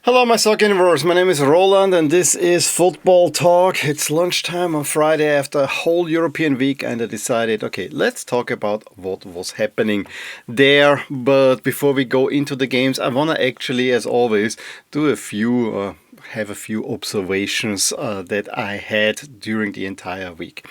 Hello, my soccer universe. My name is Roland, and this is Football Talk. It's lunchtime on Friday after a whole European week, and I decided, okay, let's talk about what was happening there. But before we go into the games, I want to actually, as always, have a few observations that I had during the entire week.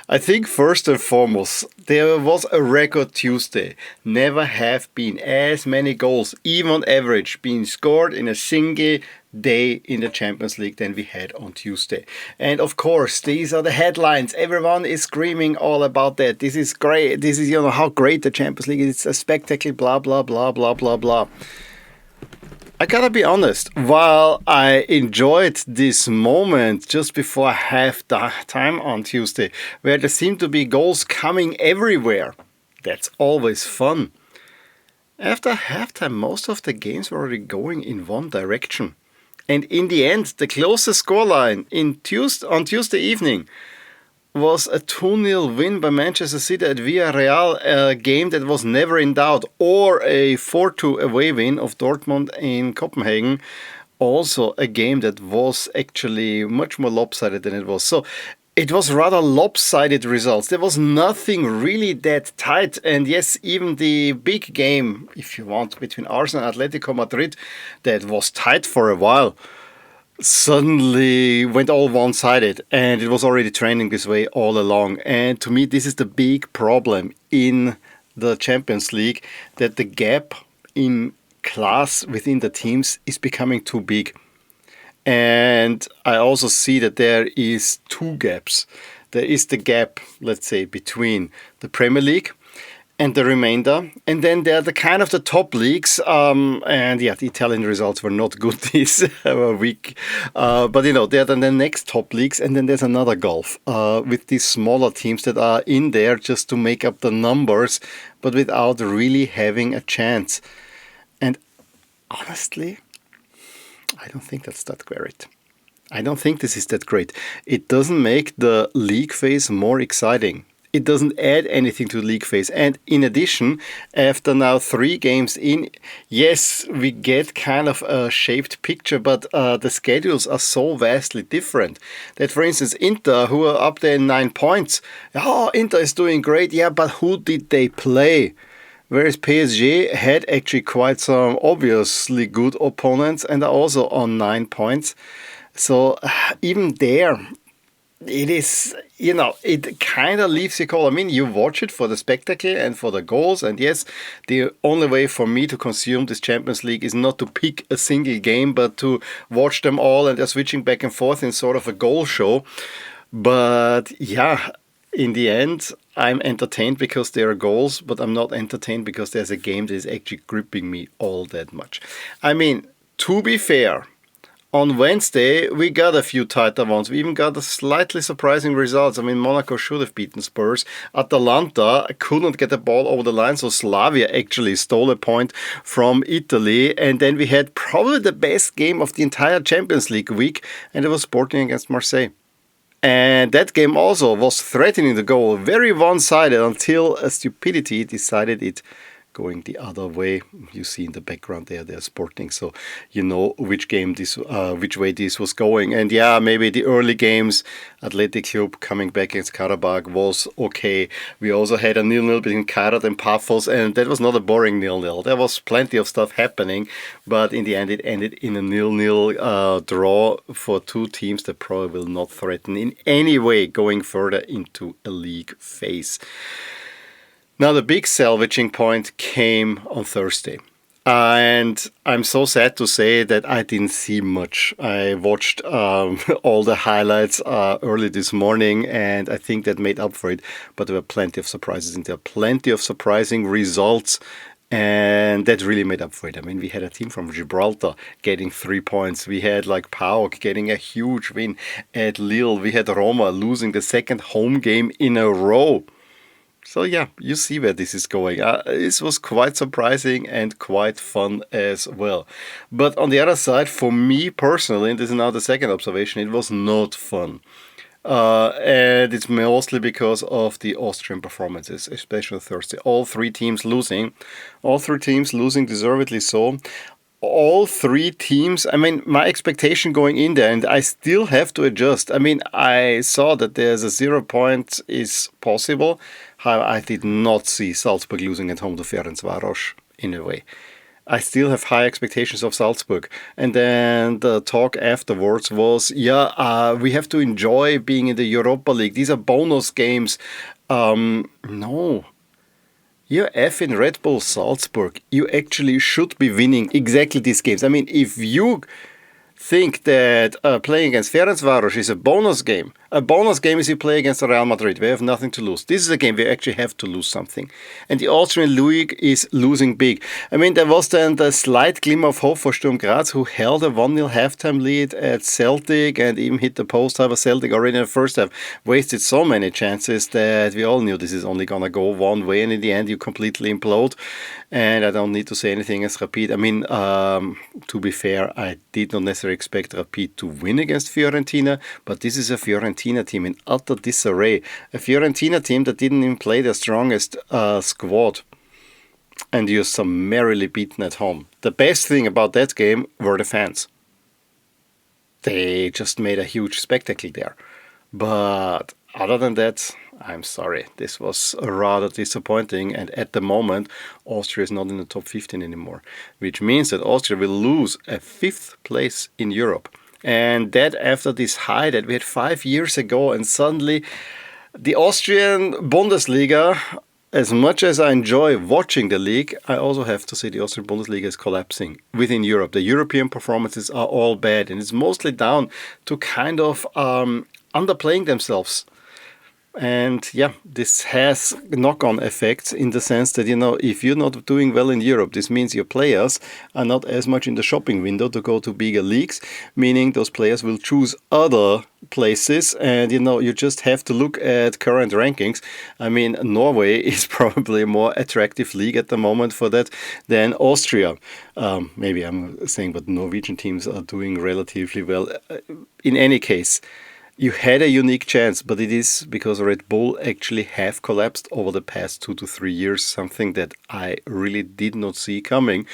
I think first and foremost, there was a record Tuesday. Never have been as many goals, even on average, being scored in a single day in the Champions League than we had on Tuesday. And of course, these are the headlines. Everyone is screaming all about that. This is great. This is, how great the Champions League is. It's a spectacle, blah, blah, blah, blah, blah, blah. I gotta be honest, while I enjoyed this moment just before half-time on Tuesday, where there seemed to be goals coming everywhere, that's always fun. After halftime, most of the games were already going in one direction. And in the end, the closest scoreline on Tuesday evening was a 2-0 win by Manchester City at Villarreal, a game that was never in doubt, or a 4-2 away win of Dortmund in Copenhagen, also a game that was actually much more lopsided than it was. So it was rather lopsided results. There was nothing really that tight. And yes, even the big game, if you want, between Arsenal and Atletico Madrid, that was tight for a while, suddenly went all one-sided, and it was already trending this way all along. And to me, this is the big problem in the Champions League, that the gap in class within the teams is becoming too big. And I also see that there is two gaps. There is the gap, let's say, between the Premier League and the remainder, and then there are the kind of the top leagues, and yeah, the Italian results were not good this week, but there are then the next top leagues, and then there's another gulf with these smaller teams that are in there just to make up the numbers, but without really having a chance. And honestly, I don't think that's that great. I don't think this is that great. It doesn't make the league phase more exciting. It doesn't add anything to the league phase. And in addition, after now 3 games in, yes, we get kind of a shaped picture, but the schedules are so vastly different that, for instance, Inter, who are up there in 9 points, Inter is doing great, yeah, but who did they play? Whereas PSG had actually quite some obviously good opponents and are also on 9 points. So even there, it is, it kind of leaves you cold. I mean, you watch it for the spectacle and for the goals. And yes, the only way for me to consume this Champions League is not to pick a single game, but to watch them all, and they're switching back and forth in sort of a goal show. But yeah, in the end, I'm entertained because there are goals, but I'm not entertained because there's a game that is actually gripping me all that much. I mean, to be fair, on Wednesday, we got a few tighter ones. We even got a slightly surprising results. I mean, Monaco should have beaten Spurs. Atalanta couldn't get the ball over the line, so Slavia actually stole a point from Italy. And then we had probably the best game of the entire Champions League week, and it was Sporting against Marseille. And that game also was threatening the goal, very one-sided, until a stupidity decided it going the other way. You see in the background they're Sporting, so you know which way this was going. And yeah, maybe the early games, Athletic Club coming back against Karabakh was okay. We also had a 0-0 between Karat and Paphos, and that was not a boring 0-0. There was plenty of stuff happening, but in the end it ended in a 0-0 draw for two teams that probably will not threaten in any way going further into a league phase. Now, the big salvaging point came on Thursday. And I'm so sad to say that I didn't see much. I watched all the highlights early this morning, and I think that made up for it. But there were plenty of surprises, and there are plenty of surprising results, and that really made up for it. I mean, we had a team from Gibraltar getting 3 points. We had PAOK getting a huge win at Lille. We had Roma losing the second home game in a row. So yeah, you see where this is going. This was quite surprising and quite fun as well. But on the other side, for me personally, and this is now the second observation, it was not fun. And it's mostly because of the Austrian performances, especially Thursday. All three teams losing deservedly so. all three teams, I mean, my expectation going in there, and I still have to adjust. I mean, I saw that there's a 0 point is possible. How I did not see Salzburg losing at home to Ferencvaros in a way. I still have high expectations of Salzburg. And then the talk afterwards was, we have to enjoy being in the Europa League. These are bonus games. No. You're effing Red Bull Salzburg. You actually should be winning exactly these games. I mean, if you think that playing against Ferencvaros is a bonus game is you play against Real Madrid. We have nothing to lose. This is a game we actually have to lose something. And the Austrian League is losing big. I mean, there was then the slight glimmer of hope for Sturm Graz, who held a 1-0 halftime lead at Celtic and even hit the post. However, Celtic already in the first half wasted so many chances that we all knew this is only going to go one way. And in the end, you completely implode. And I don't need to say anything as Rapid. I mean, to be fair, I did not necessarily expect Rapid to win against Fiorentina, but this is a Fiorentina team in utter disarray. A Fiorentina team that didn't even play their strongest squad. And you're summarily beaten at home. The best thing about that game were the fans. They just made a huge spectacle there. But other than that, I'm sorry. This was rather disappointing. And at the moment, Austria is not in the top 15 anymore. Which means that Austria will lose a 5th place in Europe. And that after this high that we had 5 years ago. And suddenly the Austrian Bundesliga, as much as I enjoy watching the league, I also have to say the Austrian Bundesliga is collapsing within Europe. The European performances are all bad. And it's mostly down to kind of underplaying themselves. And yeah, this has knock-on effects in the sense that, if you're not doing well in Europe, this means your players are not as much in the shopping window to go to bigger leagues, meaning those players will choose other places. And, you just have to look at current rankings. I mean, Norway is probably a more attractive league at the moment for that than Austria. Maybe I'm saying, but Norwegian teams are doing relatively well. In any case, you had a unique chance, but it is because Red Bull actually have collapsed over the past 2 to 3 years, something that I really did not see coming.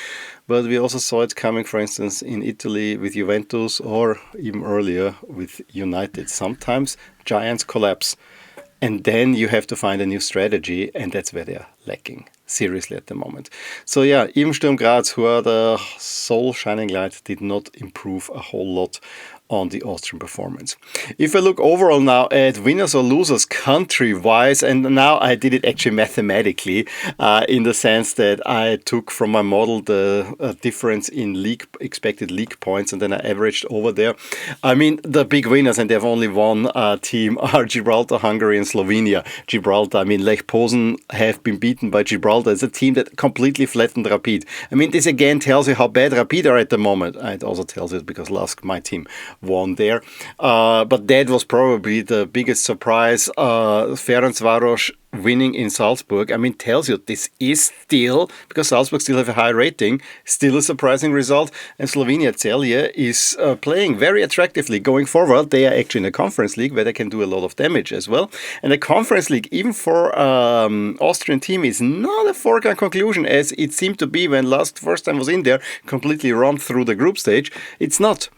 But we also saw it coming, for instance, in Italy with Juventus or even earlier with United. Sometimes giants collapse and then you have to find a new strategy, and that's where they're lacking seriously at the moment. So yeah, even Sturm Graz, who are the sole shining light, did not improve a whole lot on the Austrian performance. If I look overall now at winners or losers country-wise, and now I did it actually mathematically, in the sense that I took from my model the difference in expected league points, and then I averaged over there. I mean, the big winners, and they have only one team, are Gibraltar, Hungary, and Slovenia. Gibraltar, I mean, Lech Poznań have been beaten by Gibraltar. It's a team that completely flattened Rapid. I mean, this again tells you how bad Rapid are at the moment. It also tells you because last my team won there. But that was probably the biggest surprise. Ferencvaros winning in Salzburg, I mean, tells you this is still, because Salzburg still have a high rating, still a surprising result. And Slovenia Celje is playing very attractively going forward. They are actually in a conference league where they can do a lot of damage as well. And the conference league, even for Austrian team, is not a foregone conclusion as it seemed to be when first time was in there, completely run through the group stage. It's not.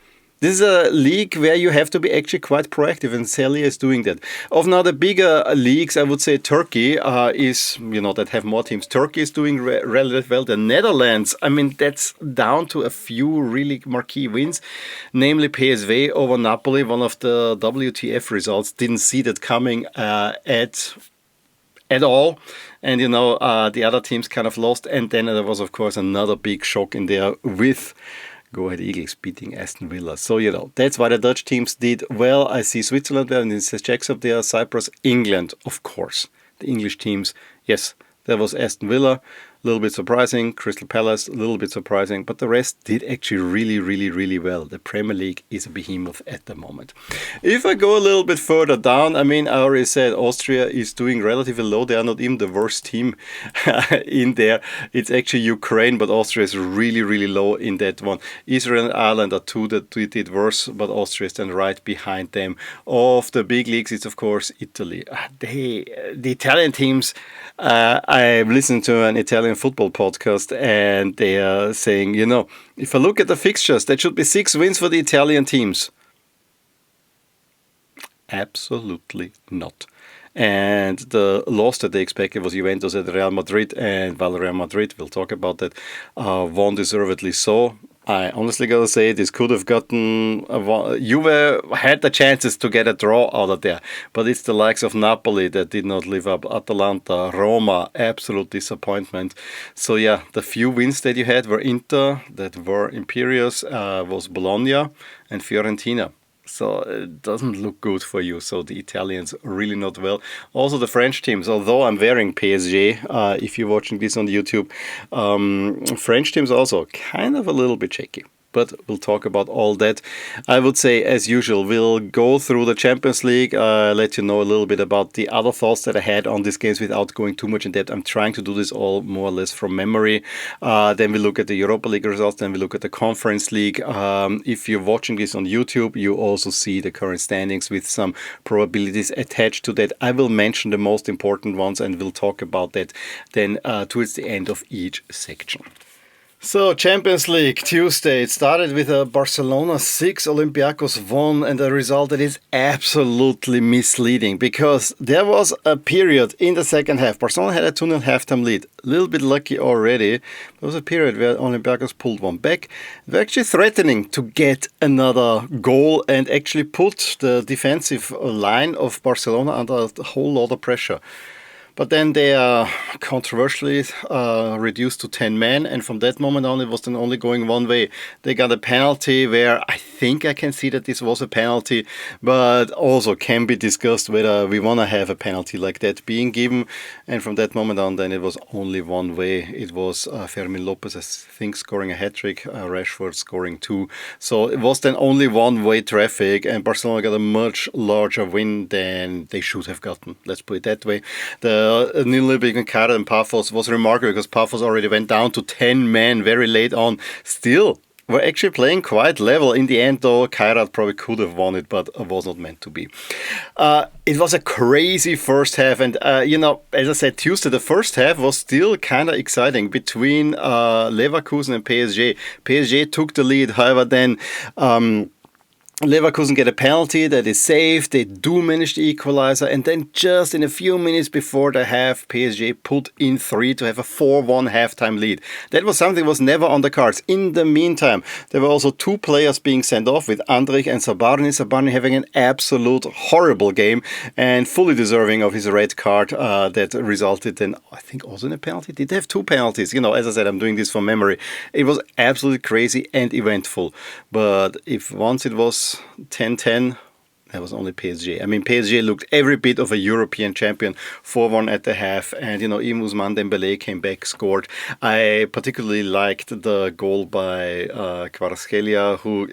This is a league where you have to be actually quite proactive, and Celje is doing that. Of now the bigger leagues, I would say Turkey is, that have more teams. Turkey is doing relatively well. The Netherlands, I mean, that's down to a few really marquee wins, namely PSV over Napoli, one of the WTF results. Didn't see that coming at all. And, the other teams kind of lost. And then there was, of course, another big shock in there with Go Ahead Eagles beating Aston Villa. So, that's why the Dutch teams did well. I see Switzerland there, and it says Czechs up there, Cyprus, England, of course. The English teams, yes, there was Aston Villa, a little bit surprising. Crystal Palace, a little bit surprising. But the rest did actually really, really, really well. The Premier League is a behemoth at the moment. If I go a little bit further down, I mean, I already said Austria is doing relatively low. They are not even the worst team in there. It's actually Ukraine, but Austria is really, really low in that one. Israel and Ireland are two that did worse, but Austria is then right behind them. Of the big leagues, it's of course Italy. The Italian teams, I listened to an Italian Italian football podcast, and they are saying, if I look at the fixtures, that should be 6 wins for the Italian teams. Absolutely not. And the loss that they expected was Juventus at Real Madrid, and while Real Madrid, we'll talk about that, won deservedly so. I honestly gotta say, this could have gotten... Juve had the chances to get a draw out of there, but it's the likes of Napoli that did not live up. Atalanta, Roma, absolute disappointment. So yeah, the few wins that you had were Inter, that were Imperious, was Bologna and Fiorentina. So it doesn't look good for you. So the Italians really not well. Also the French teams, although I'm wearing PSG, if you're watching this on YouTube, French teams also kind of a little bit shaky. But we'll talk about all that. I would say, as usual, we'll go through the Champions League, let you know a little bit about the other thoughts that I had on these games without going too much in depth. I'm trying to do this all more or less from memory. Then we look at the Europa League results. Then we look at the Conference League. If you're watching this on YouTube, you also see the current standings with some probabilities attached to that. I will mention the most important ones, and we'll talk about that then towards the end of each section. So, Champions League, Tuesday, it started with a Barcelona 6, Olympiacos 1, and a result that is absolutely misleading because there was a period in the second half. Barcelona had a 2-0 halftime lead, a little bit lucky already. There was a period where Olympiacos pulled one back. They were actually threatening to get another goal and actually put the defensive line of Barcelona under a whole lot of pressure. But then they are controversially reduced to 10 men, and from that moment on, it was then only going one way. They got a penalty where I think I can see that this was a penalty, but also can be discussed whether we want to have a penalty like that being given. And from that moment on, then it was only one way. It was Fermin Lopez, I think, scoring a hat-trick, Rashford scoring 2. So it was then only one-way traffic, and Barcelona got a much larger win than they should have gotten. Let's put it that way. The Nilibik and Kara and Paphos was remarkable because Paphos already went down to 10 men very late on. Still, we're actually playing quite level. In the end, though, Kairat probably could have won it, but it was not meant to be. It was a crazy first half. And, as I said, Tuesday, the first half was still kind of exciting between Leverkusen and PSG. PSG took the lead. However, then... Leverkusen get a penalty that is saved. They do manage the equalizer, and then just in a few minutes before the half, PSG put in 3 to have a 4-1 halftime lead. That was something that was never on the cards. In the meantime, there were also 2 players being sent off with Andrich and Sabarny. Sabarny having an absolute horrible game and fully deserving of his red card that resulted in, I think, also in a penalty. Did they have 2 penalties? As I said, I'm doing this from memory. It was absolutely crazy and eventful. But if once it was 10-10, that was only PSG. I mean, PSG looked every bit of a European champion, 4-1 at the half, and, even Ousmane Dembélé came back, scored. I particularly liked the goal by Kvaratskhelia, who,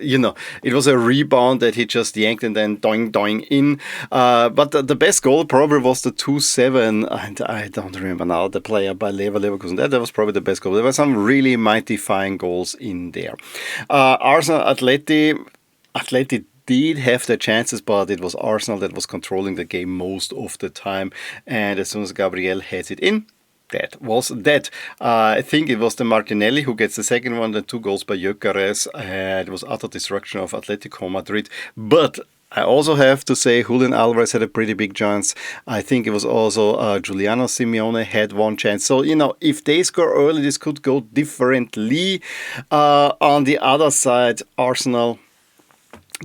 it was a rebound that he just yanked and then doing in. But the best goal probably was the 2-7, and I don't remember now, the player by Leverkusen. That was probably the best goal. There were some really mighty-fine goals in there. Arsenal, Atleti did have their chances, but it was Arsenal that was controlling the game most of the time. And as soon as Gabriel has it in, that was that. I think it was the Martinelli who gets the second one, the 2 goals by Gyökeres. It was utter destruction of Atletico Madrid. But I also have to say Julian Alvarez had a pretty big chance. I think it was also Giuliano Simeone had one chance. So, if they score early, this could go differently. On the other side, Arsenal...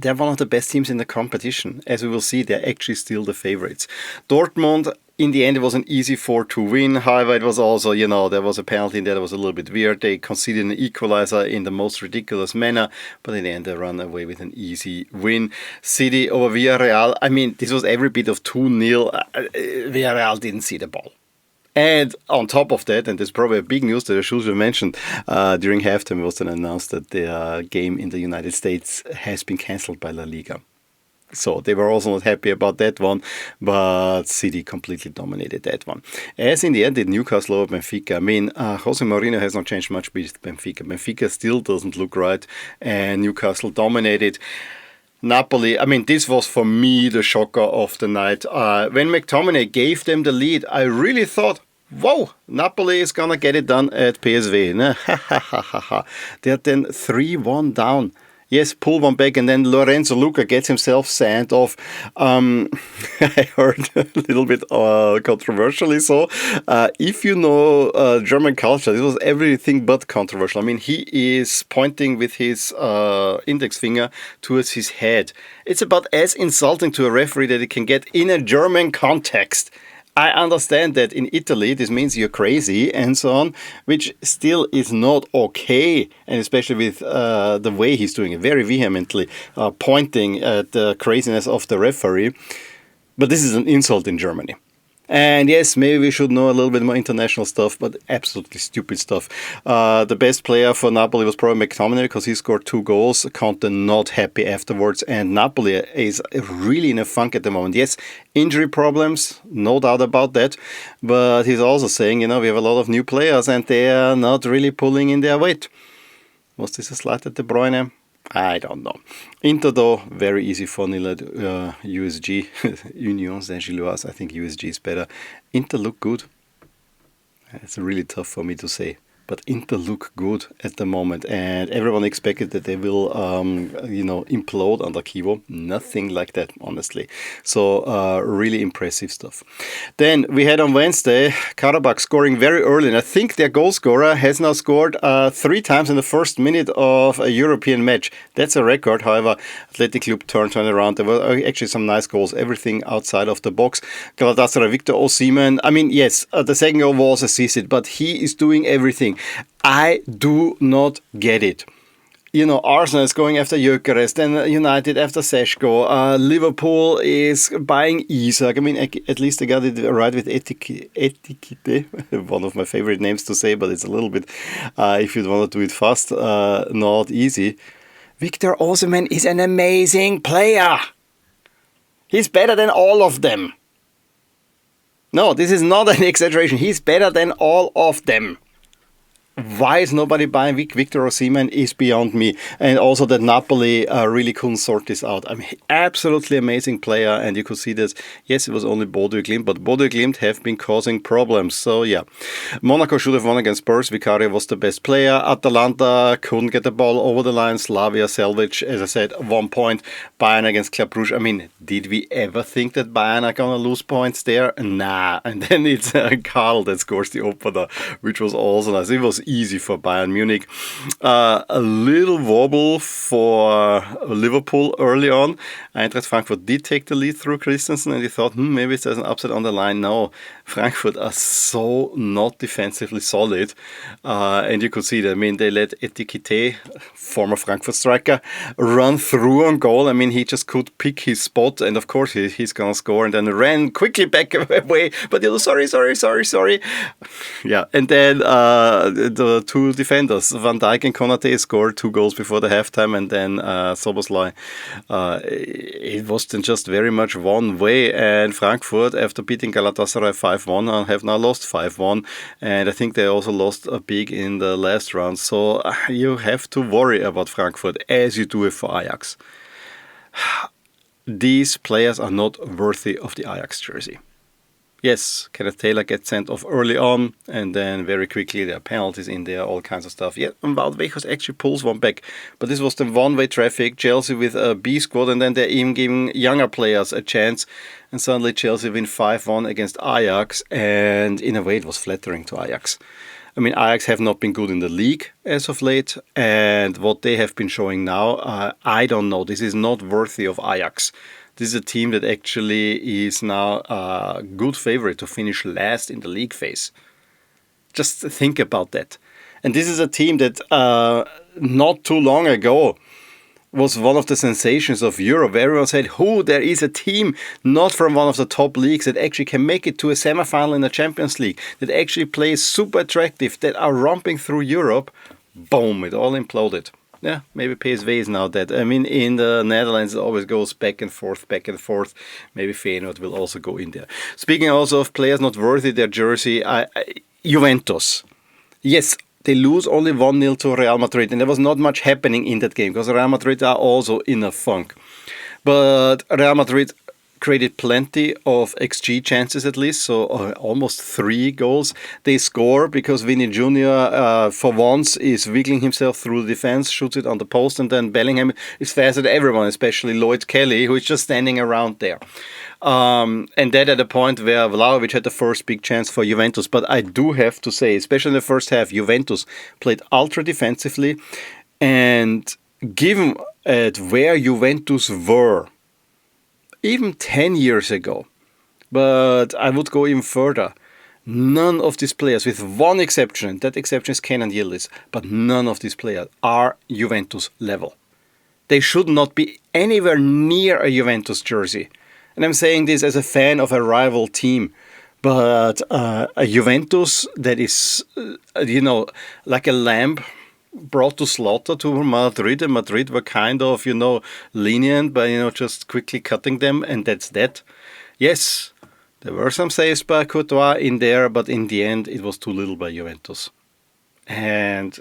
they're one of the best teams in the competition. As we will see, they're actually still the favorites. Dortmund, in the end, it was an easy 4-2 win. However, it was also, there was a penalty in there that was a little bit weird. They conceded an equalizer in the most ridiculous manner, but in the end, they ran away with an easy win. City over Villarreal. I mean, this was every bit of 2-0. Villarreal didn't see the ball. And on top of that, and there's probably a big news that I should have mentioned, during halftime it was then announced that the game in the United States has been cancelled by La Liga. So they were also not happy about that one, but City completely dominated that one. As in the end did Newcastle over Benfica. I mean, Jose Mourinho has not changed much with Benfica. Benfica still doesn't look right, and Newcastle dominated. Napoli, I mean, this was for me the shocker of the night. When McTominay gave them the lead, I really thought, whoa, Napoli is gonna get it done at PSV. They're then 3-1 down. Yes, pull one back, and then Lorenzo Luca gets himself sent off. I heard a little bit controversially so. If you know German culture, this was everything but controversial. I mean, he is pointing with his index finger towards his head. It's about as insulting to a referee that it can get in a German context. I understand that in Italy this means you're crazy and so on, which still is not okay, and especially with the way he's doing it, very vehemently pointing at the craziness of the referee. But this is an insult in Germany. And yes, maybe we should know a little bit more international stuff, but absolutely stupid stuff. The best player for Napoli was probably McTominay because he scored 2 goals. Conte not happy afterwards, and Napoli is really in a funk at the moment. Yes, injury problems, no doubt about that, but he's also saying, we have a lot of new players and they are not really pulling in their weight. Was this a slight at De Bruyne? I don't know. Inter, though, very easy 4-0 at USG. Union Saint-Gilloise. I think USG is better. Inter look good. It's really tough for me to say. But Inter look good at the moment. And everyone expected that they will, implode under Kivo. Nothing like that, honestly. So, really impressive stuff. Then we had on Wednesday, Karabakh scoring very early. And I think their goal scorer has now scored 3 times in the first minute of a European match. That's a record. However, Athletic Club turned around. There were actually some nice goals. Everything outside of the box. Galatasaray, Victor Osimhen. I mean, yes, the second goal was assisted, but he is doing everything. I do not get it. Arsenal is going after Gyökeres, then United after Seško. Liverpool is buying Isak. I mean, at least they got it right with Etikite, one of my favorite names to say, but it's a little bit, if you want to do it fast, not easy. Victor Osimhen is an amazing player. He's better than all of them. No, this is not an exaggeration. He's better than all of them. Why is nobody buying Victor Osimhen is beyond me. And also that Napoli really couldn't sort this out. I mean, absolutely amazing player. And you could see that, yes, it was only Bodø Glimt, but Bodø Glimt have been causing problems. So, yeah. Monaco should have won against Spurs. Vicario was the best player. Atalanta couldn't get the ball over the line. Slavia salvage, as I said, 1 point. Bayern against Club Brugge. I mean, did we ever think that Bayern are going to lose points there? Nah. And then it's Karl that scores the opener, which was also nice. It was easy for Bayern Munich. A little wobble for Liverpool early on. Eintracht Frankfurt did take the lead through Christensen, and you thought, maybe there's an upset on the line. No, Frankfurt are so not defensively solid. And you could see that. I mean, they let Etikite, former Frankfurt striker, run through on goal. I mean, he just could pick his spot, and of course he's going to score, and then ran quickly back away. But sorry. Yeah, and then the 2 defenders, Van Dijk and Konate, scored 2 goals before the halftime, and then Szoboszlai. It was then just very much one way, and Frankfurt, after beating Galatasaray 5-1, have now lost 5-1, and I think they also lost a big in the last round. So you have to worry about Frankfurt as you do it for Ajax. These players are not worthy of the Ajax jersey. Yes, Kenneth Taylor gets sent off early on, and then very quickly there are penalties in there, all kinds of stuff. Yeah, and Wout Weghorst actually pulls one back. But this was the one-way traffic, Chelsea with a B squad, and then they're even giving younger players a chance. And suddenly Chelsea win 5-1 against Ajax, and in a way it was flattering to Ajax. I mean, Ajax have not been good in the league as of late, and what they have been showing now, I don't know. This is not worthy of Ajax. This is a team that actually is now a good favorite to finish last in the league phase. Just think about that. And this is a team that not too long ago was one of the sensations of Europe. Everyone said, there is a team not from one of the top leagues that actually can make it to a semi-final in the Champions League, that actually plays super attractive, that are romping through Europe. Boom, it all imploded. Yeah, maybe PSV is now dead. I mean, in the Netherlands, it always goes back and forth. Maybe Feyenoord will also go in there. Speaking also of players not worthy their jersey, Juventus. Yes, they lose only 1-0 to Real Madrid, and there was not much happening in that game because Real Madrid are also in a funk. But Real Madrid created plenty of XG chances at least, so almost 3 goals. They score because Vinny Jr. For once is wiggling himself through the defense, shoots it on the post, and then Bellingham is faster than everyone, especially Lloyd Kelly, who is just standing around there. And that at a point where Vlahovic had the first big chance for Juventus. But I do have to say, especially in the first half, Juventus played ultra defensively, and given at where Juventus were even 10 years ago, but I would go even further. None of these players, with one exception, that exception is Kenan Yildiz, but none of these players are Juventus level. They should not be anywhere near a Juventus jersey. And I'm saying this as a fan of a rival team. But a Juventus that is, like a lamb brought to slaughter to Madrid, and Madrid were kind of, lenient by, just quickly cutting them, and that's that. Yes, there were some saves by Courtois in there, but in the end, it was too little by Juventus. And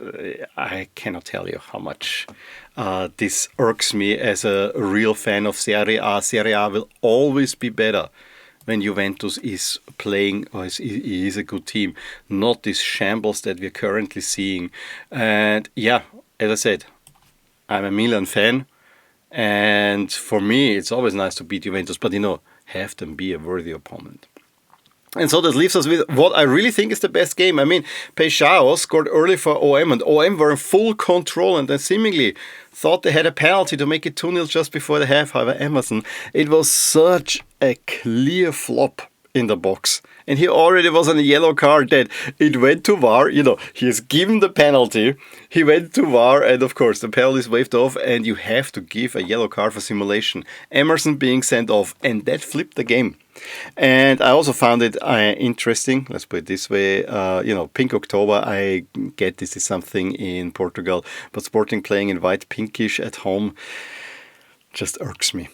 I cannot tell you how much this irks me as a real fan of Serie A. Serie A will always be better when Juventus is playing or is a good team, not this shambles that we're currently seeing. And yeah, as I said, I'm a Milan fan, and for me it's always nice to beat Juventus, but have them be a worthy opponent. And so that leaves us with what I really think is the best game. I mean, Peixao scored early for OM, and OM were in full control and then seemingly thought they had a penalty to make it 2-0 just before the half. However, Emerson, it was such a clear flop in the box. And he already was on a yellow card that it went to VAR. He has given the penalty. He went to VAR, and of course, the penalty is waved off, and you have to give a yellow card for simulation. Emerson being sent off, and that flipped the game. And I also found it interesting, let's put it this way, Pink October, I get this is something in Portugal, but Sporting playing in white pinkish at home just irks me.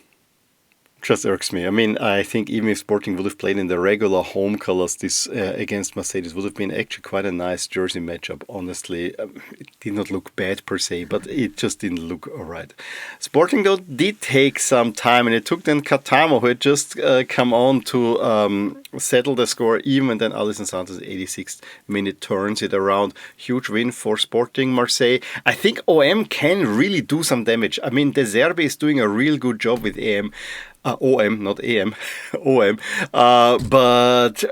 I mean, I think even if Sporting would have played in the regular home colors this against Marseille, this would have been actually quite a nice jersey matchup, honestly. It did not look bad per se, but it just didn't look all right. Sporting, though, did take some time, and it took then Catamo, who had just come on to settle the score even, and then Alisson Santos, 86th minute, turns it around. Huge win for Sporting Marseille. I think OM can really do some damage. I mean, De Zerbi is doing a real good job with OM, not AM, OM. But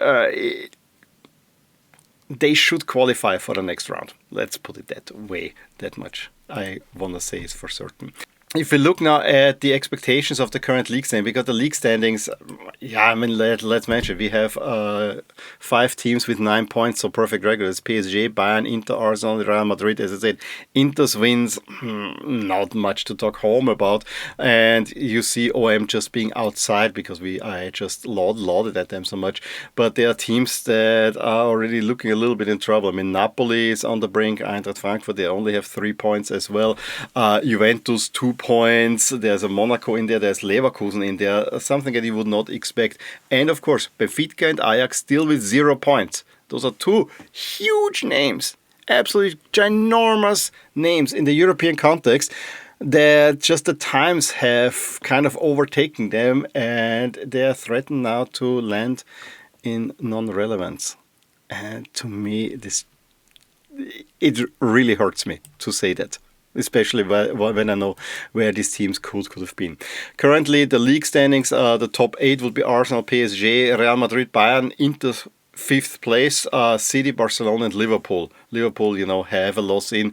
they should qualify for the next round. Let's put it that way. That much I want to say is for certain. If we look now at the expectations of the current league standing, because the league standings, let's mention, we have 5 teams with 9 points, so perfect record. It's PSG, Bayern, Inter, Arsenal, Real Madrid. As I said, Inter's wins, not much to talk home about. And you see OM just being outside because I just lauded at them so much. But there are teams that are already looking a little bit in trouble. I mean, Napoli is on the brink, Eintracht Frankfurt, they only have 3 points as well. Juventus, 2 points. There's a Monaco in there. There's Leverkusen in there. Something that you would not expect. And of course, Benfica and Ajax still with 0 points. Those are 2 huge names. Absolutely ginormous names in the European context that just the times have kind of overtaken them, and they are threatened now to land in non-relevance. And to me, it really hurts me to say that, especially when I know where these teams could have been. Currently, the league standings, the top 8 will be Arsenal, PSG, Real Madrid, Bayern, Inter, 5th place, City, Barcelona, and Liverpool. Liverpool, have a loss in.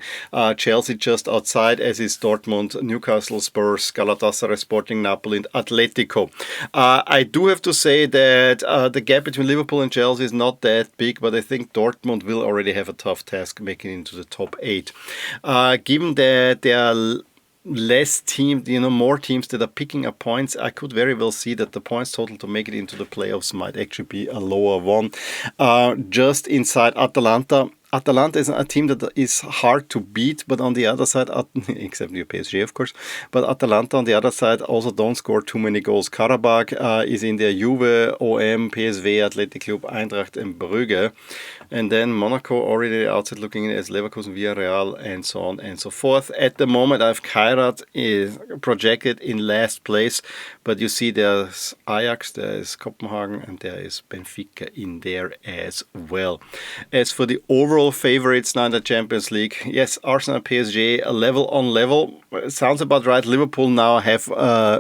Chelsea just outside, as is Dortmund, Newcastle, Spurs, Galatasaray, Sporting, Napoli, and Atletico. I do have to say that the gap between Liverpool and Chelsea is not that big, but I think Dortmund will already have a tough task making it into the top 8. Given that there are less teams, more teams that are picking up points, I could very well see that the points total to make it into the playoffs might actually be a lower one. Just inside Atalanta, Atalanta is a team that is hard to beat, but on the other side, except your PSG, of course, but Atalanta on the other side also don't score too many goals. Karabakh is in there, Juve, OM, PSV, Athletic Club, Eintracht and Brugge. And then Monaco already outside looking in as Leverkusen, Villarreal, and so on and so forth. At the moment, I have Kairat is projected in last place, but you see there's Ajax, there is Copenhagen, and there is Benfica in there as well. As for the overall favorites now in the Champions League, yes, Arsenal, PSG, level on level. Sounds about right. Liverpool now have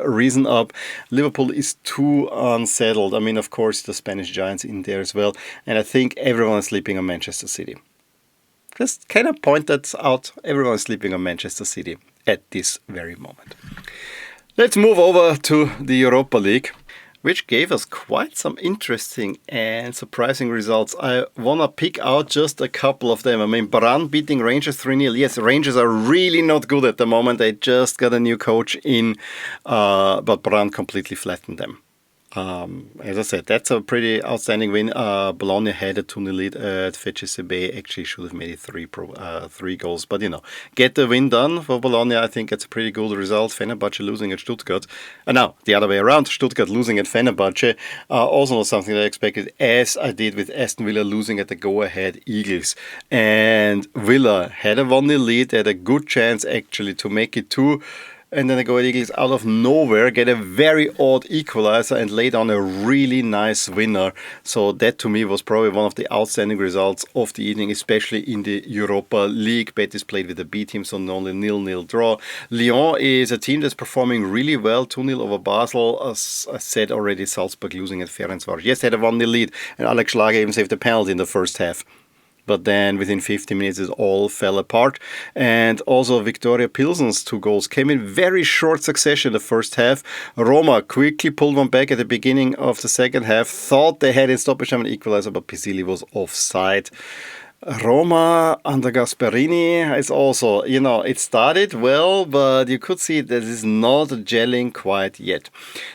risen up. Liverpool is too unsettled. I mean, of course, the Spanish giants in there as well. And I think everyone is sleeping on Manchester City. Just kind of point that out. Everyone is sleeping on Manchester City at this very moment. Let's move over to the Europa League, which gave us quite some interesting and surprising results. I want to pick out just a couple of them. I mean, Brann beating Rangers 3-0. Yes, Rangers are really not good at the moment. They just got a new coach in, but Brann completely flattened them. As I said, that's a pretty outstanding win. Bologna had a 2-0 lead at Fadesse. Actually should have made it three goals. But, get the win done for Bologna. I think it's a pretty good result. Fenerbahce losing at Stuttgart. Now, the other way around. Stuttgart losing at Fenerbahce. Also not something that I expected, as I did with Aston Villa losing at the go-ahead Eagles. And Villa had a 1-0 lead. They had a good chance, actually, to make it 2. And then the Go Eagles out of nowhere get a very odd equalizer and laid on a really nice winner. So that to me was probably one of the outstanding results of the evening, especially in the Europa League. Betis played with a B team, so only 0-0 draw. Lyon is a team that's performing really well, 2-0 over Basel. As I said already, Salzburg losing at Ferencvaros. Yes, they had a 1-0 lead, and Alex Schlager even saved a penalty in the first half. But then within 50 minutes it all fell apart. And also Victoria Pilsen's 2 goals came in very short succession in the first half. Roma quickly pulled one back at the beginning of the second half. Thought they had in stoppage time an equalizer, but Pisilli was offside. Roma under Gasperini is also, it started well, but you could see that it's not gelling quite yet.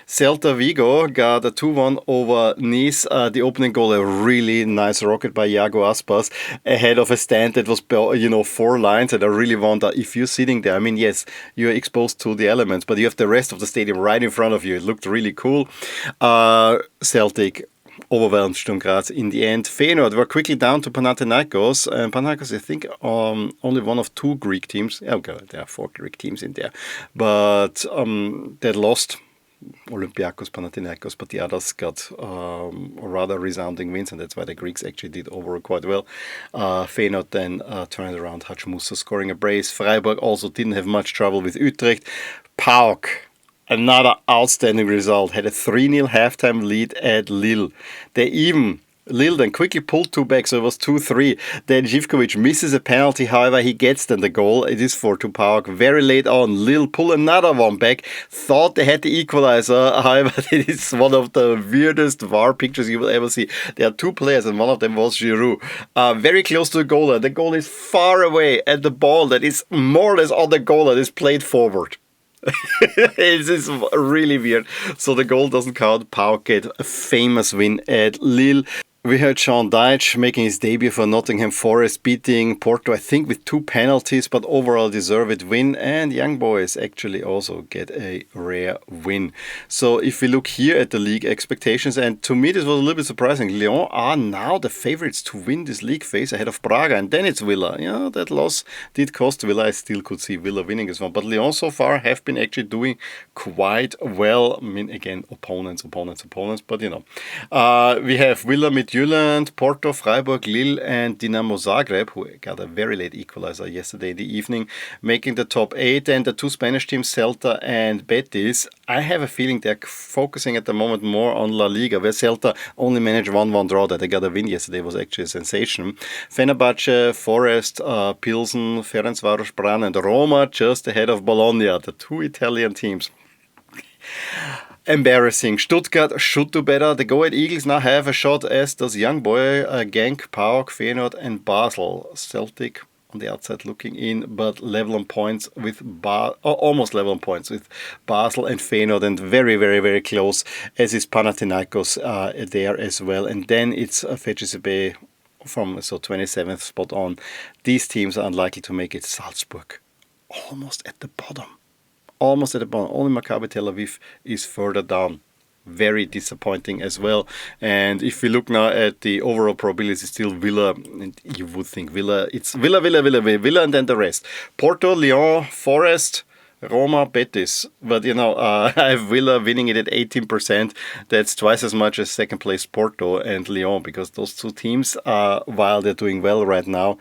Celta Vigo got a 2-1 over Nice. The opening goal, a really nice rocket by Iago Aspas ahead of a stand that was, 4 lines. And I really wonder if you're sitting there, I mean, yes, you're exposed to the elements, but you have the rest of the stadium right in front of you. It looked really cool. Celtic overwhelmed Sturm Graz in the end. Feyenoord were quickly down to Panathinaikos. Panathinaikos, I think, only one of 2 Greek teams. Okay, there are 4 Greek teams in there. But they lost Olympiakos, Panathinaikos, but the others got rather resounding wins, and that's why the Greeks actually did overall quite well. Feyenoord then turned around, Hacı Musa scoring a brace. Freiburg also didn't have much trouble with Utrecht. PAOK, another outstanding result, had a 3-0 halftime lead at Lille. Lille then quickly pulled 2 back, so it was 2-3. Then Živković misses a penalty, however, he gets then the goal. It is for PAOK. Very late on, Lille pull another one back. Thought they had the equalizer, however, it is one of the weirdest VAR pictures you will ever see. There are 2 players, and one of them was Giroud. Very close to the goal. The goal is far away, and the ball that is more or less on the goal is played forward. It is really weird. So the goal doesn't count. PAOK get a famous win at Lille. We heard Sean Dyche making his debut for Nottingham Forest, beating Porto, I think, with 2 penalties, but overall deserved win. And Young Boys actually also get a rare win. So if we look here at the league expectations, and to me this was a little bit surprising, Lyon are now the favorites to win this league phase ahead of Braga, and then it's Villa. That loss did cost Villa. I still could see Villa winning as well. But Lyon so far have been actually doing quite well. I mean, again, opponents, but we have Villa Midtjylland, Porto, Freiburg, Lille, and Dinamo Zagreb, who got a very late equalizer yesterday in the evening, making the top 8. And the 2 Spanish teams, Celta and Betis, I have a feeling they're focusing at the moment more on La Liga, where Celta only managed 1-1 draw. That they got a win yesterday was actually a sensation. Fenerbahce, Forest, Pilsen, Ferencvaros, Brann, and Roma just ahead of Bologna, the 2 Italian teams. Embarrassing. Stuttgart should do better. The Go Ahead Eagles now have a shot, as does Young Boy, Genk, PAOK, Feyenoord, and Basel. Celtic on the outside looking in, but level on points with almost level on points with Basel and Feyenoord, and very, very, very close, as is Panathinaikos there as well. And then it's Fadesse from 27th spot on. These teams are unlikely to make it. Salzburg, almost at the bottom. Almost at the bottom. Only Maccabi Tel Aviv is further down. Very disappointing as well. And if we look now at the overall probability, still Villa, and you would think Villa, it's Villa, and then the rest. Porto, Lyon, Forest, Roma, Betis. But I have Villa winning it at 18%. That's twice as much as second place Porto and Lyon, because those two teams, while they're doing well right now,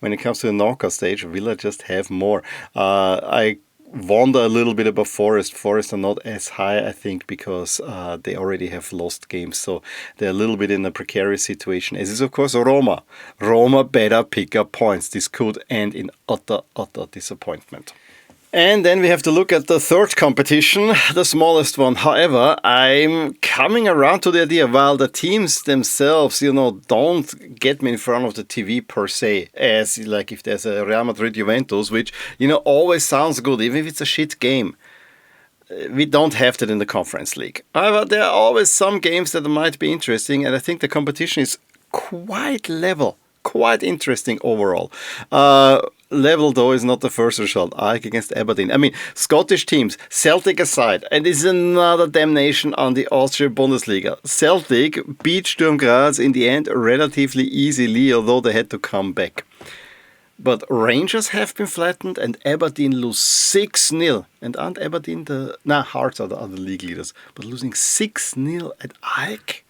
when it comes to the knockout stage, Villa just have more. I wonder a little bit about Forest. Forest are not as high, I think, because they already have lost games. So they're a little bit in a precarious situation, as is, of course, Roma. Roma better pick up points. This could end in utter disappointment. And then we have to look at the third competition, the smallest one. However, I'm coming around to the idea, while the teams themselves, don't get me in front of the TV per se, as like if there's a Real Madrid Juventus, which, always sounds good, even if it's a shit game. We don't have that in the Conference League. However, there are always some games that might be interesting, and I think the competition is quite level, quite interesting overall. Level, though, is not the first result. AEK against Aberdeen. I mean, Scottish teams, Celtic aside, and this is another damnation on the Austrian Bundesliga. Celtic beat Sturm Graz in the end relatively easily, although they had to come back. But Rangers have been flattened, and Aberdeen lose 6-0. And aren't Aberdeen Hearts are the other league leaders. But losing 6-0 at AEK?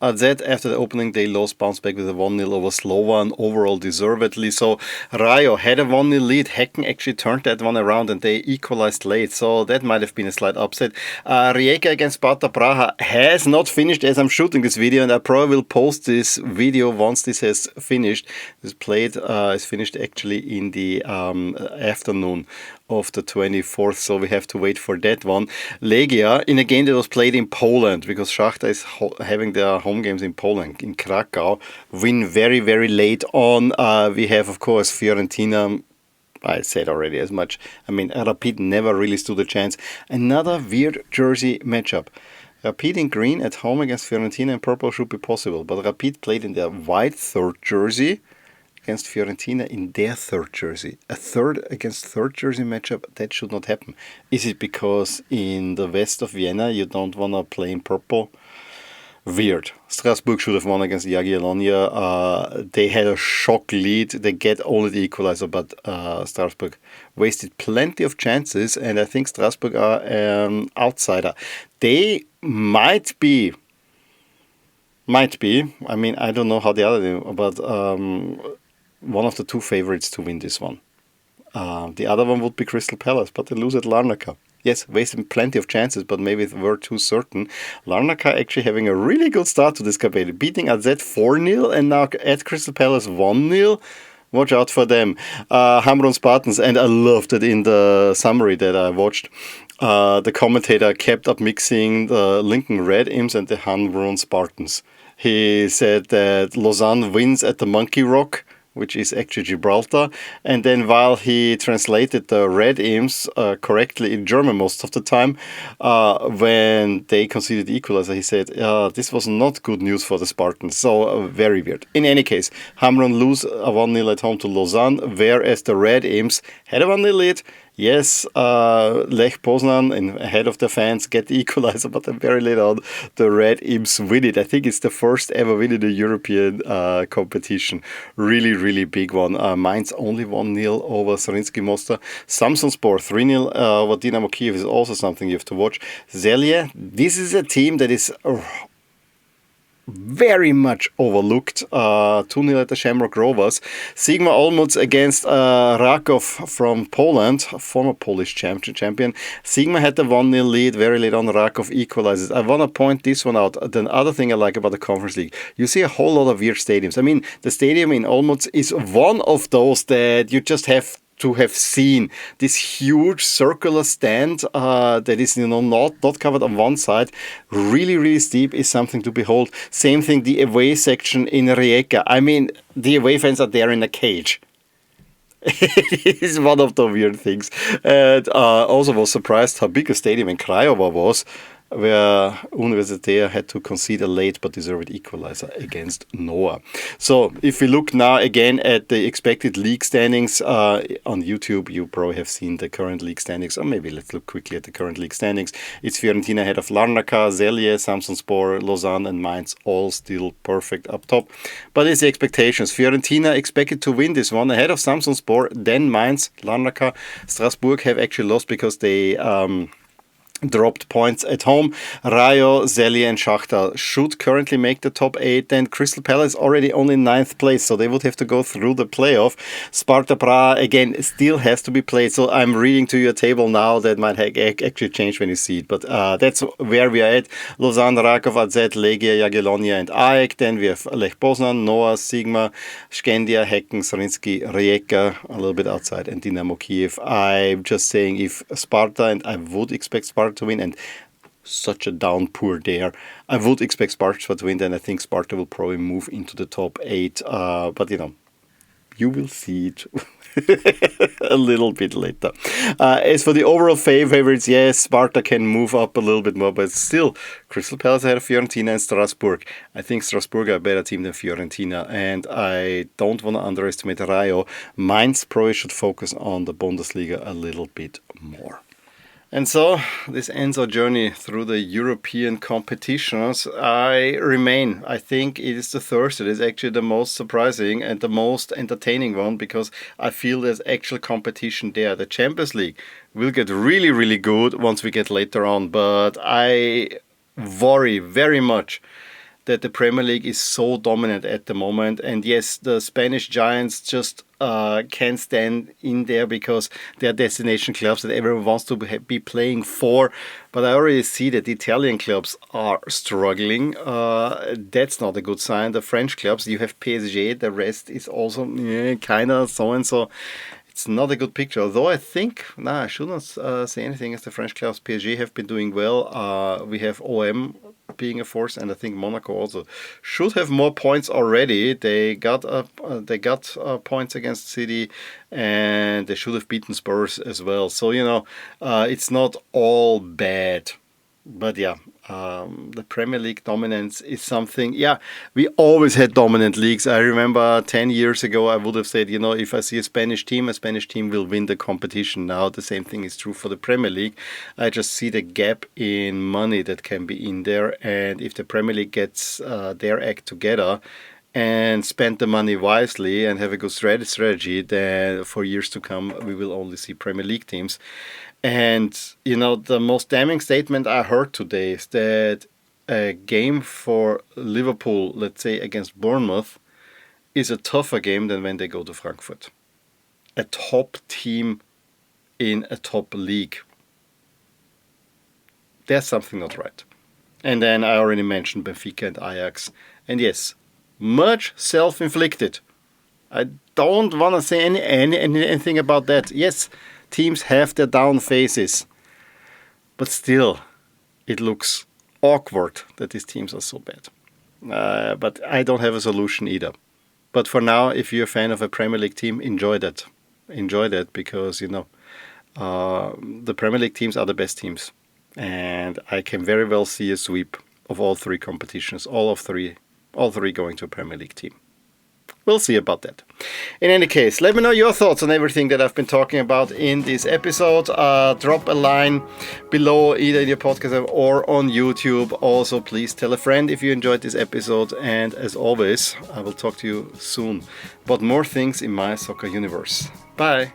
AZ, after the opening day loss, bounced back with a 1-0 over Slovan, overall deservedly. So Rayo had a 1-0 lead. Häcken actually turned that one around and they equalized late. So that might have been a slight upset. Rijeka against Sparta Praha has not finished as I'm shooting this video, and I probably will post this video once this has finished. This is finished actually in the afternoon of the 24th, so we have to wait for that one. Legia, in a game that was played in Poland, because Shakhtar is having their home games in Poland, in Krakow, win very, very late on. We have, of course, Fiorentina. I said already as much. I mean, Rapid never really stood a chance. Another weird jersey matchup. Rapid in green at home against Fiorentina in purple should be possible, but Rapid played in their white third jersey against Fiorentina in their third jersey. A third against third jersey matchup, that should not happen. Is it because in the west of Vienna you don't want to play in purple? Weird. Strasbourg should have won against Jagiellonia. They had a shock lead. They get only the equalizer, but Strasbourg wasted plenty of chances, and I think Strasbourg are an outsider. They might be. I mean, I don't know how the other do, but one of the two favorites to win this one. The other one would be Crystal Palace, but they lose at Larnaca. Yes, wasting plenty of chances, but maybe they were too certain. Larnaca actually having a really good start to this campaign, beating AZ 4-0 and now at Crystal Palace 1-0. Watch out for them. Hamrun Spartans, and I loved it in the summary that I watched. The commentator kept up mixing the Lincoln Red Imps and the Hamrun Spartans. He said that Lausanne wins at the Monkey Rock, which is actually Gibraltar. And then while he translated the Red Imps correctly in German most of the time, when they conceded the equalizer, he said, this was not good news for the Spartans. So very weird. In any case, Hamrun lose a 1-0 at home to Lausanne, whereas the Red Imps had a 1-0 lead. Yes, Lech Poznań, ahead of the fans, get the equalizer, but then very late on, the Red Imps win it. I think it's the first ever win in a European competition. Really, really big one. Mainz only 1-0 over Zrinjski Mostar. Samsunspor 3-0 over Dynamo Kiev is also something you have to watch. Celje, this is a team that is very much overlooked. 2-0 at the Shamrock Rovers. Sigma Olmütz against Raków from Poland, former Polish champion. Sigma had the 1-0 lead very late on. Raków equalizes. I want to point this one out. The other thing I like about the Conference League, you see a whole lot of weird stadiums. I mean, the stadium in Olmütz is one of those that you just have to have seen. This huge circular stand that is not covered on one side, really, really steep, is something to behold. Same thing, the away section in Rijeka. I mean, the away fans are there in a cage. It is one of the weird things. And also was surprised how big a stadium in Craiova was. where Universitatea had to concede a late but deserved equalizer against Noah. So if we look now again at the expected league standings on YouTube, you probably have seen the current league standings, or maybe let's look quickly at the current league standings. It's Fiorentina ahead of Larnaca, Celje, Samsunspor, Lausanne and Mainz, all still perfect up top. But it's the expectations. Fiorentina expected to win this one ahead of Samsunspor, then Mainz, Larnaca. Strasbourg have actually lost because they dropped points at home. Rayo, Celje and Shakhtar should currently make the top 8. Then Crystal Palace already only 9th place, so they would have to go through the playoff. Sparta Praha, again, still has to be played. So I'm reading to you a table now that might actually change when you see it. But that's where we are at. Lausanne, Rakov, AZ, Legia, Jagiellonia and AEK. Then we have Lech Poznań, Noah, Sigma, Skendia, Hecken, Sarinsky, Rijeka, a little bit outside, and Dynamo Kiev. I'm just saying if Sparta, and I would expect Sparta to win, and such a downpour there, I would expect Sparta to win, then I think Sparta will probably move into the top 8, but you will see it a little bit later. As for the overall favorites, yes, Sparta can move up a little bit more, but still, Crystal Palace ahead of Fiorentina and Strasbourg. I think Strasbourg are a better team than Fiorentina, and I don't want to underestimate Rayo. Mainz probably should focus on the Bundesliga a little bit more. And so this ends our journey through the European competitions. I think it is the Thursday that is actually the most surprising and the most entertaining one, because I feel there's actual competition there. The Champions League will get really, really good once we get later on, but I worry very much that the Premier League is so dominant at the moment. And yes, the Spanish giants just can't stand in there because they're destination clubs that everyone wants to be playing for. But I already see that the Italian clubs are struggling. That's not a good sign. The French clubs, you have PSG, the rest is also kind of so-and-so. It's not a good picture, although I think, I should not say anything as the French clubs. PSG have been doing well. We have OM being a force, and I think Monaco also should have more points already. They got points against City, and they should have beaten Spurs as well. So it's not all bad. But the Premier League dominance is something. We always had dominant leagues. I remember 10 years ago I would have said, if I see a Spanish team will win the competition. Now the same thing is true for the Premier League. I just see the gap in money that can be in there, and if the Premier League gets their act together and spend the money wisely and have a good strategy, then for years to come we will only see Premier League teams. And, the most damning statement I heard today is that a game for Liverpool, let's say against Bournemouth, is a tougher game than when they go to Frankfurt. A top team in a top league. There's something not right. And then I already mentioned Benfica and Ajax. And yes, much self-inflicted. I don't want to say anything about that. Yes, teams have their down phases, but still, it looks awkward that these teams are so bad. But I don't have a solution either. But for now, if you're a fan of a Premier League team, enjoy that. Enjoy that because, the Premier League teams are the best teams. And I can very well see a sweep of all 3 competitions, all 3 going to a Premier League team. We'll see about that. In any case, let me know your thoughts on everything that I've been talking about in this episode. Drop a line below either in your podcast app or on YouTube. Also, please tell a friend if you enjoyed this episode. And as always, I will talk to you soon about more things in my soccer universe. Bye.